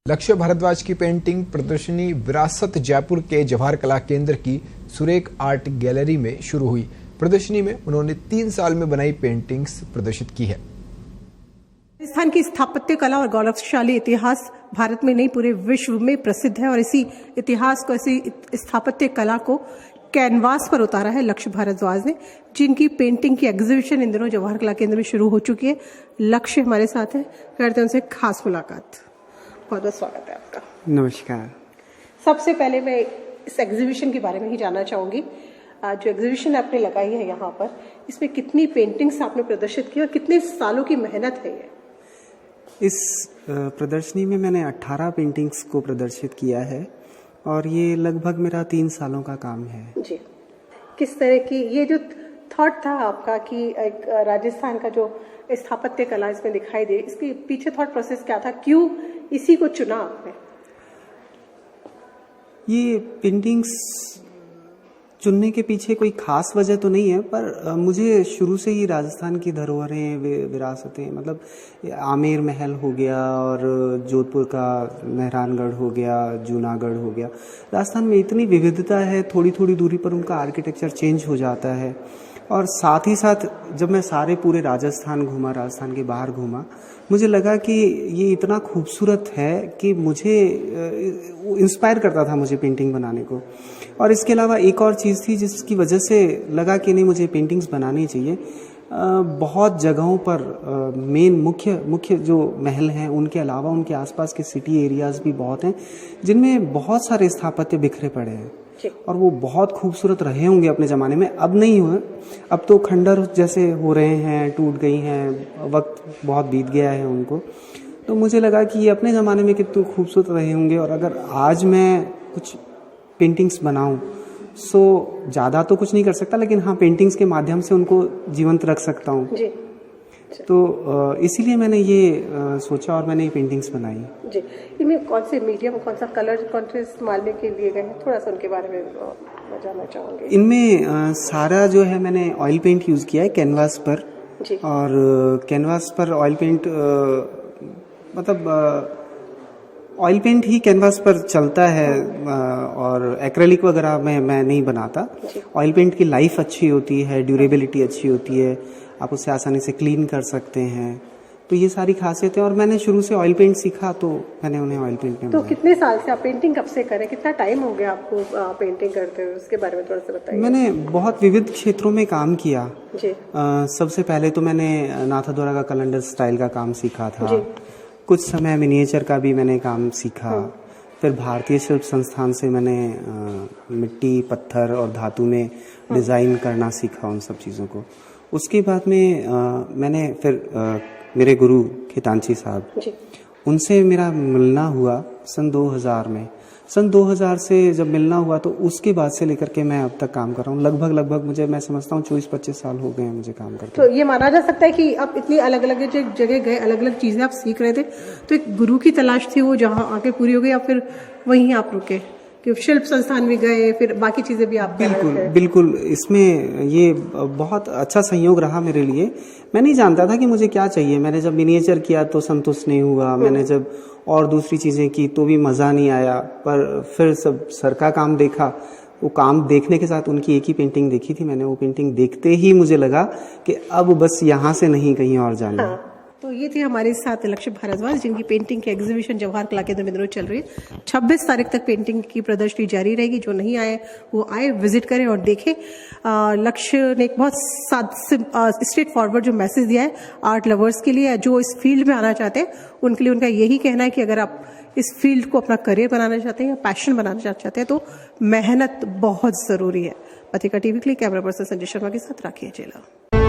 लक्ष्य भारद्वाज की पेंटिंग प्रदर्शनी विरासत जयपुर के जवाहर कला केंद्र की सुरेख आर्ट गैलरी में शुरू हुई। प्रदर्शनी में उन्होंने 3 साल में बनाई पेंटिंग्स प्रदर्शित की है। राजस्थान की स्थापत्य कला और गौरवशाली इतिहास भारत में नहीं पूरे विश्व में प्रसिद्ध है और इसी इतिहास को, ऐसी स्थापत्य कला को कैनवास पर उतारा है लक्ष्य भारद्वाज ने, जिनकी पेंटिंग की एग्जीबिशन इन दिनों जवाहर कला केंद्र में शुरू हो चुकी है। लक्ष्य हमारे साथ है, करते हैं उनसे खास मुलाकात। बहुत बहुत स्वागत है आपका। नमस्कार। सबसे पहले मैं इस एग्जीबिशन के बारे में ही जानना चाहूंगी। जो एग्जीबिशन आपने लगाई है यहाँ पर, इसमें कितनी पेंटिंग्स आपने प्रदर्शित की और कितने सालों की मेहनत है ये? इस प्रदर्शनी में मैंने 18 पेंटिंग्स को प्रदर्शित किया है और ये लगभग मेरा 3 सालों का काम है। जी, किस तरह की ये जो थॉट था आपका कि एक राजस्थान का जो स्थापत्य कला इसमें दिखाई दे, इसके पीछे थॉट प्रोसेस क्या था, क्यों इसी को चुना आपने? ये पेंटिंग्स चुनने के पीछे कोई खास वजह तो नहीं है, पर मुझे शुरू से ही राजस्थान की धरोहरें, विरासतें, मतलब आमेर महल हो गया और जोधपुर का मेहरानगढ़ हो गया, जूनागढ़ हो गया। राजस्थान में इतनी विविधता है, थोड़ी थोड़ी दूरी पर उनका आर्किटेक्चर चेंज हो जाता है। और साथ ही साथ जब मैं पूरे राजस्थान घूमा, राजस्थान के बाहर घूमा, मुझे लगा कि ये इतना खूबसूरत है कि मुझे इंस्पायर करता था मुझे पेंटिंग बनाने को। और इसके अलावा एक और चीज़ थी जिसकी वजह से लगा कि नहीं, मुझे पेंटिंग्स बनानी चाहिए। बहुत जगहों पर मेन मुख्य जो महल हैं, उनके अलावा उनके आसपास के सिटी एरियाज़ भी बहुत हैं जिनमें बहुत सारे स्थापत्य बिखरे पड़े हैं और वो बहुत खूबसूरत रहे होंगे अपने ज़माने में। अब नहीं हुए, अब तो खंडर जैसे हो रहे हैं, टूट गई हैं, वक्त बहुत बीत गया है उनको। तो मुझे लगा कि ये अपने ज़माने में कितने खूबसूरत रहे होंगे और अगर आज मैं कुछ पेंटिंग्स बनाऊं, सो ज़्यादा तो कुछ नहीं कर सकता, लेकिन हाँ, पेंटिंग्स के माध्यम से उनको जीवंत रख सकता हूँ। तो इसीलिए मैंने ये सोचा और मैंने ये पेंटिंग्स बनाई। जी, इनमें कौन से मीडियम, कौन सा कलर, कौन से इस्तेमाल में के लिए गए हैं, थोड़ा सा उनके बारे में जानना चाहूँगी। इनमें सारा जो है मैंने ऑयल पेंट यूज़ किया है कैनवास पर। जी। और कैनवास पर ऑयल पेंट मतलब ऑयल पेंट ही कैनवास पर चलता है और एक्रेलिक वगैरह मैं नहीं बनाता। ऑयल पेंट की लाइफ अच्छी होती है, ड्यूरेबिलिटी अच्छी होती है, आप उससे आसानी से क्लीन कर सकते हैं। तो ये सारी खासियतें, और मैंने शुरू से ऑयल पेंट सीखा तो मैंने उन्हें ऑयल पेंट में। तो कितने साल से आप पेंटिंग कब से करें, कितना टाइम हो गया आपको पेंटिंग करते हुए, उसके बारे में थोड़ा सा बताइए। मैंने बहुत विविध क्षेत्रों में काम किया। जी। सबसे पहले तो मैंने नाथद्वारा का कैलेंडर स्टाइल का काम सीखा था। कुछ समय मिनिएचर का भी मैंने काम सीखा। फिर भारतीय शिल्प संस्थान से मैंने मिट्टी, पत्थर और धातु में डिज़ाइन करना सीखा, उन सब चीज़ों को। उसके बाद में मैंने फिर मेरे गुरु खितांची साहब, उनसे मेरा मिलना हुआ सन 2000 में। सन 2000 से जब मिलना हुआ तो उसके बाद से लेकर के मैं अब तक काम कर रहा हूँ। लगभग मुझे, मैं समझता हूँ 24-25 साल हो गए हैं मुझे काम करते। तो ये माना जा सकता है कि आप इतनी अलग अलग जगह गए, अलग अलग चीजें आप सीख रहे थे, तो एक गुरु की तलाश थी, वो जहाँ आके पूरी हो गई, या फिर वहीं आप रुके कि शिल्प संस्थान भी गए, फिर बाकी चीजें भी आप? बिल्कुल इसमें ये बहुत अच्छा संयोग रहा मेरे लिए। मैं नहीं जानता था कि मुझे क्या चाहिए। मैंने जब मिनिएचर किया तो संतुष्ट नहीं हुआ, मैंने जब और दूसरी चीज़ें की तो भी मज़ा नहीं आया, पर फिर सब सर का काम देखा। वो काम देखने के साथ उनकी एक ही पेंटिंग देखी थी मैंने। वो पेंटिंग देखते ही मुझे लगा कि अब बस यहाँ से नहीं, कहीं और जाना है। तो ये थी हमारे साथ लक्ष्य भारद्वाज, जिनकी पेंटिंग की एग्जीबिशन जवाहर कला केंद्र में चल रही है। 26 तारीख तक पेंटिंग की प्रदर्शनी जारी रहेगी। जो नहीं आए वो आए, विजिट करें और देखें। लक्ष्य ने एक बहुत स्ट्रेट फॉरवर्ड जो मैसेज दिया है आर्ट लवर्स के लिए, जो इस फील्ड में आना चाहते हैं उनके लिए उनका यही कहना है कि अगर आप इस फील्ड को अपना करियर बनाना चाहते हैं या पैशन बनाना चाहते हैं तो मेहनत बहुत ज़रूरी है। पत्रिका टीवी के लिए कैमरा पर्सन संजय शर्मा के साथ राखी अचेला।